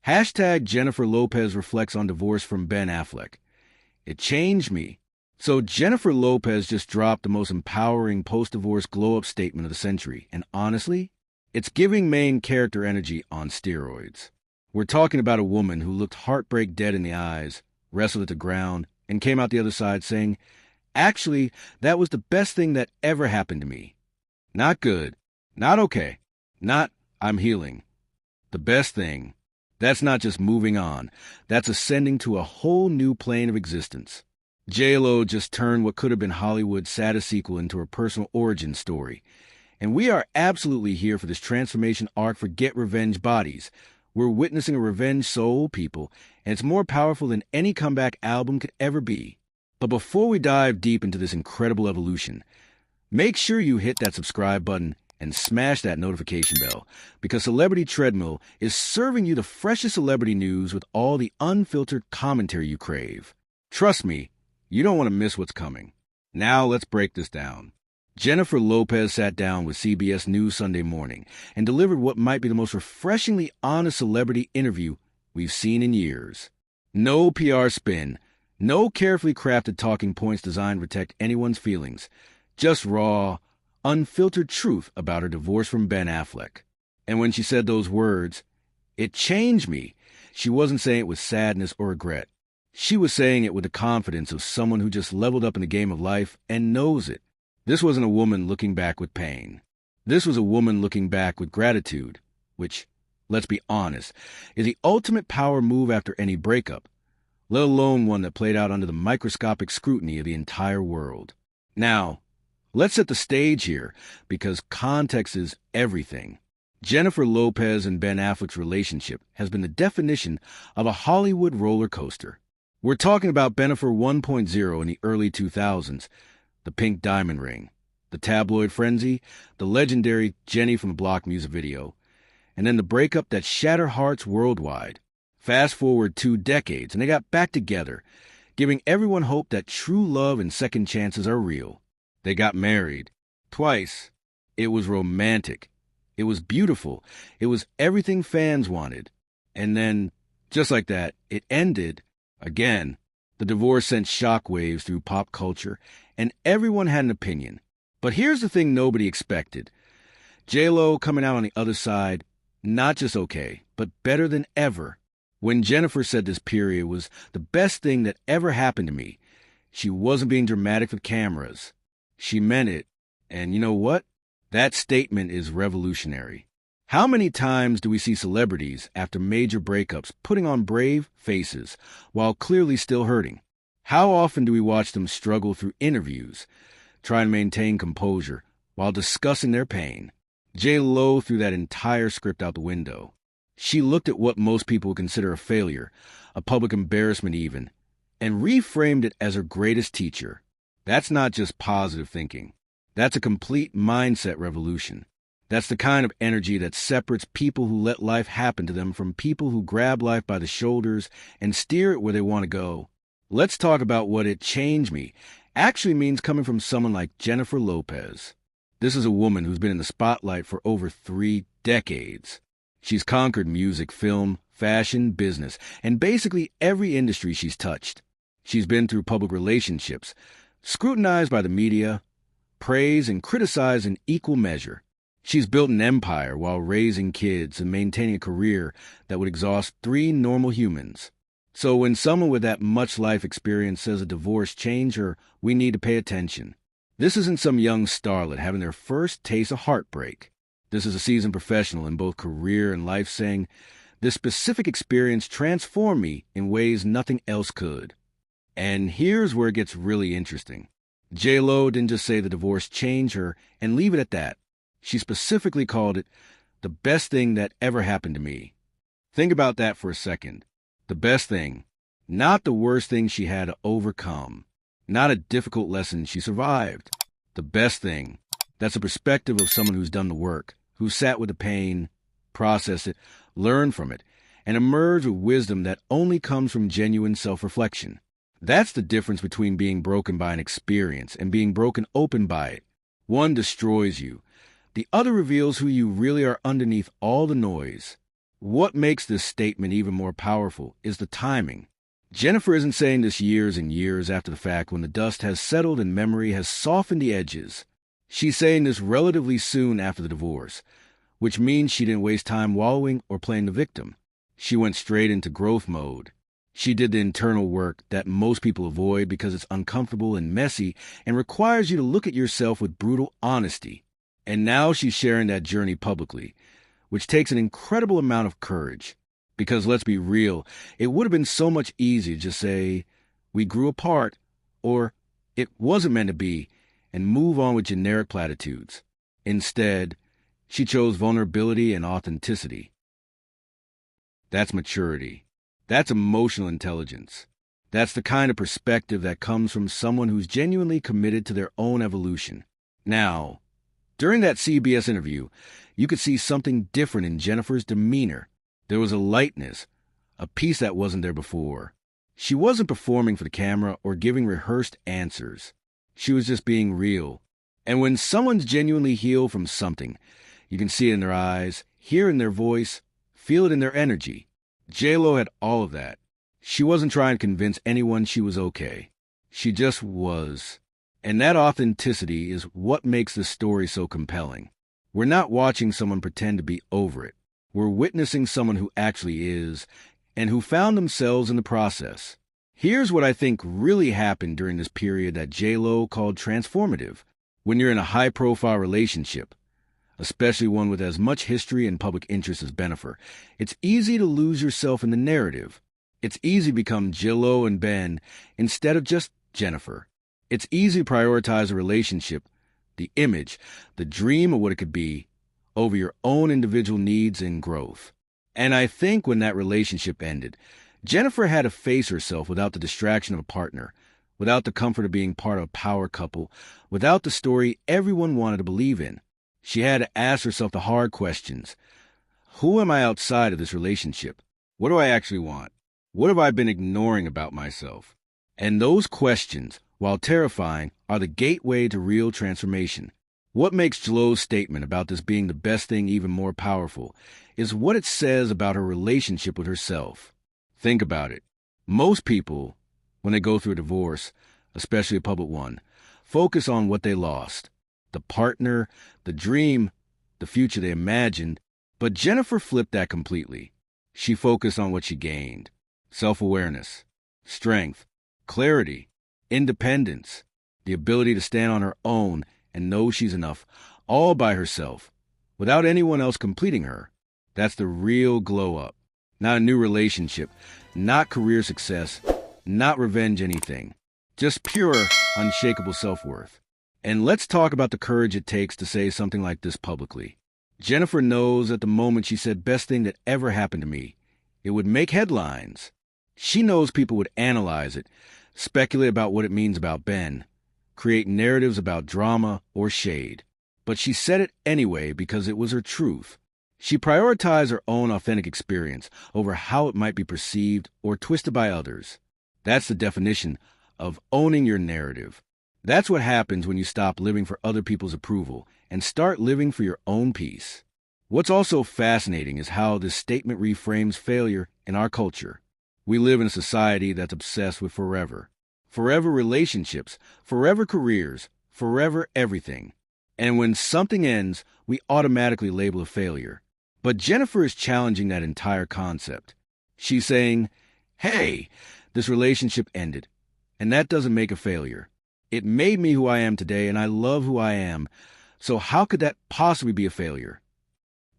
Hashtag Jennifer Lopez reflects on divorce from Ben Affleck. It changed me. So Jennifer Lopez just dropped the most empowering post-divorce glow-up statement of the century. And honestly, it's giving main character energy on steroids. We're talking about a woman who looked heartbreak dead in the eyes, wrestled at the ground, and came out the other side saying, "Actually, that was the best thing that ever happened to me. Not good. Not okay. Not, I'm healing. The best thing. That's not just moving on. That's ascending to a whole new plane of existence." J.Lo just turned what could have been Hollywood's saddest sequel into her personal origin story. And we are absolutely here for this transformation arc for Get Revenge bodies. We're witnessing a revenge soul, people, and it's more powerful than any comeback album could ever be. But before we dive deep into this incredible evolution, make sure you hit that subscribe button and smash that notification bell, because Celebrity Treadmill is serving you the freshest celebrity news with all the unfiltered commentary you crave. Trust me, you don't want to miss what's coming. Now let's break this down. Jennifer Lopez sat down with CBS News Sunday morning and delivered what might be the most refreshingly honest celebrity interview we've seen in years. No PR spin, no carefully crafted talking points designed to protect anyone's feelings, just raw, unfiltered truth about her divorce from Ben Affleck. And when she said those words, "It changed me," she wasn't saying it with sadness or regret. She was saying it with the confidence of someone who just leveled up in the game of life and knows it. This wasn't a woman looking back with pain. This was a woman looking back with gratitude, which, let's be honest, is the ultimate power move after any breakup, let alone one that played out under the microscopic scrutiny of the entire world. Now, let's set the stage here, because context is everything. Jennifer Lopez and Ben Affleck's relationship has been the definition of a Hollywood roller coaster. We're talking about Bennifer 1.0 in the early 2000s, the pink diamond ring, the tabloid frenzy, the legendary Jenny from the Block music video, and then the breakup that shattered hearts worldwide. Fast forward 2 decades, and they got back together, giving everyone hope that true love and second chances are real. They got married. Twice. It was romantic. It was beautiful. It was everything fans wanted. And then, just like that, it ended. Again, the divorce sent shockwaves through pop culture, and everyone had an opinion. But here's the thing nobody expected. J.Lo coming out on the other side, not just okay, but better than ever. When Jennifer said this period was the best thing that ever happened to me, she wasn't being dramatic with cameras. She meant it. And you know what? That statement is revolutionary. How many times do we see celebrities, after major breakups, putting on brave faces while clearly still hurting? How often do we watch them struggle through interviews, trying to maintain composure while discussing their pain? J.Lo threw that entire script out the window. She looked at what most people would consider a failure, a public embarrassment even, and reframed it as her greatest teacher. That's not just positive thinking. That's a complete mindset revolution. That's the kind of energy that separates people who let life happen to them from people who grab life by the shoulders and steer it where they want to go. Let's talk about what "it changed me" actually means coming from someone like Jennifer Lopez. This is a woman who's been in the spotlight for over 3 decades. She's conquered music, film, fashion, business, and basically every industry she's touched. She's been through public relationships, scrutinized by the media, praised and criticized in equal measure. She's built an empire while raising kids and maintaining a career that would exhaust 3 normal humans. So when someone with that much life experience says a divorce changed her, we need to pay attention. This isn't some young starlet having their first taste of heartbreak. This is a seasoned professional in both career and life saying, "This specific experience transformed me in ways nothing else could." And here's where it gets really interesting. J.Lo didn't just say the divorce changed her and leave it at that. She specifically called it the best thing that ever happened to me. Think about that for a second. The best thing, not the worst thing she had to overcome, not a difficult lesson she survived. The best thing. That's a perspective of someone who's done the work, who sat with the pain, processed it, learned from it, and emerged with wisdom that only comes from genuine self-reflection. That's the difference between being broken by an experience and being broken open by it. One destroys you. The other reveals who you really are underneath all the noise. What makes this statement even more powerful is the timing. Jennifer isn't saying this years and years after the fact when the dust has settled and memory has softened the edges. She's saying this relatively soon after the divorce, which means she didn't waste time wallowing or playing the victim. She went straight into growth mode. She did the internal work that most people avoid because it's uncomfortable and messy and requires you to look at yourself with brutal honesty. And now she's sharing that journey publicly, which takes an incredible amount of courage. Because let's be real, it would have been so much easier to just say, we grew apart, or it wasn't meant to be, and move on with generic platitudes. Instead, she chose vulnerability and authenticity. That's maturity. That's emotional intelligence. That's the kind of perspective that comes from someone who's genuinely committed to their own evolution. Now, during that CBS interview, you could see something different in Jennifer's demeanor. There was a lightness, a peace that wasn't there before. She wasn't performing for the camera or giving rehearsed answers. She was just being real. And when someone's genuinely healed from something, you can see it in their eyes, hear it in their voice, feel it in their energy. J-Lo had all of that. She wasn't trying to convince anyone she was okay. She just was. And that authenticity is what makes this story so compelling. We're not watching someone pretend to be over it. We're witnessing someone who actually is, and who found themselves in the process. Here's what I think really happened during this period that J-Lo called transformative. When you're in a high-profile relationship, especially one with as much history and public interest as Jennifer, it's easy to lose yourself in the narrative. It's easy to become J-Lo and Ben instead of just Jennifer. It's easy to prioritize a relationship, the image, the dream of what it could be, over your own individual needs and growth. And I think when that relationship ended, Jennifer had to face herself without the distraction of a partner, without the comfort of being part of a power couple, without the story everyone wanted to believe in. She had to ask herself the hard questions. Who am I outside of this relationship? What do I actually want? What have I been ignoring about myself? And those questions, while terrifying, are the gateway to real transformation. What makes J-Lo's statement about this being the best thing even more powerful is what it says about her relationship with herself. Think about it. Most people, when they go through a divorce, especially a public one, focus on what they lost. The partner, the dream, the future they imagined. But Jennifer flipped that completely. She focused on what she gained. Self-awareness, strength, clarity, independence, the ability to stand on her own and know she's enough, all by herself, without anyone else completing her. That's the real glow-up. Not a new relationship, not career success, not revenge anything. Just pure, unshakable self-worth. And let's talk about the courage it takes to say something like this publicly. Jennifer knows at the moment she said, best thing that ever happened to me, it would make headlines. She knows people would analyze it, speculate about what it means about Ben, create narratives about drama or shade. But she said it anyway because it was her truth. She prioritized her own authentic experience over how it might be perceived or twisted by others. That's the definition of owning your narrative. That's what happens when you stop living for other people's approval and start living for your own peace. What's also fascinating is how this statement reframes failure in our culture. We live in a society that's obsessed with forever. Forever relationships, forever careers, forever everything. And when something ends, we automatically label a failure. But Jennifer is challenging that entire concept. She's saying, hey, this relationship ended, and that doesn't make a failure. It made me who I am today, and I love who I am. So how could that possibly be a failure?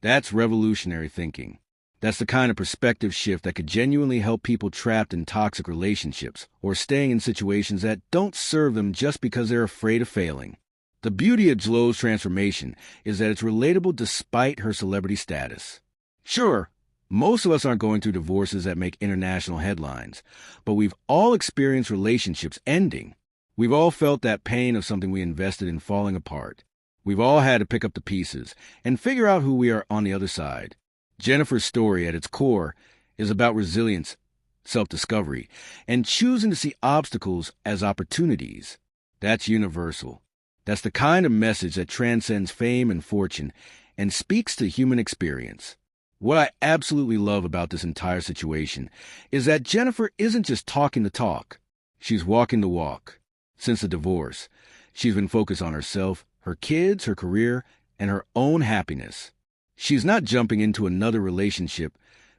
That's revolutionary thinking. That's the kind of perspective shift that could genuinely help people trapped in toxic relationships or staying in situations that don't serve them just because they're afraid of failing. The beauty of J-Lo's transformation is that it's relatable despite her celebrity status. Sure, most of us aren't going through divorces that make international headlines, but we've all experienced relationships ending. We've all felt that pain of something we invested in falling apart. We've all had to pick up the pieces and figure out who we are on the other side. Jennifer's story, at its core, is about resilience, self-discovery, and choosing to see obstacles as opportunities. That's universal. That's the kind of message that transcends fame and fortune and speaks to human experience. What I absolutely love about this entire situation is that Jennifer isn't just talking the talk. She's walking the walk. Since the divorce, she's been focused on herself, her kids, her career, and her own happiness. She's not jumping into another relationship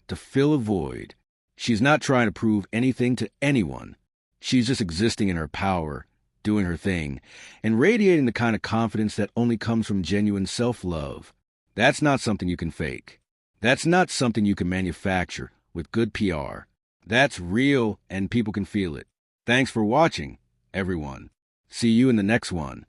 to fill a void. She's not trying to prove anything to anyone. She's just existing in her power, doing her thing, and radiating the kind of confidence that only comes from genuine self-love. That's not something you can fake. That's not something you can manufacture with good PR. That's real, and people can feel it. Thanks for watching, everyone. See you in the next one.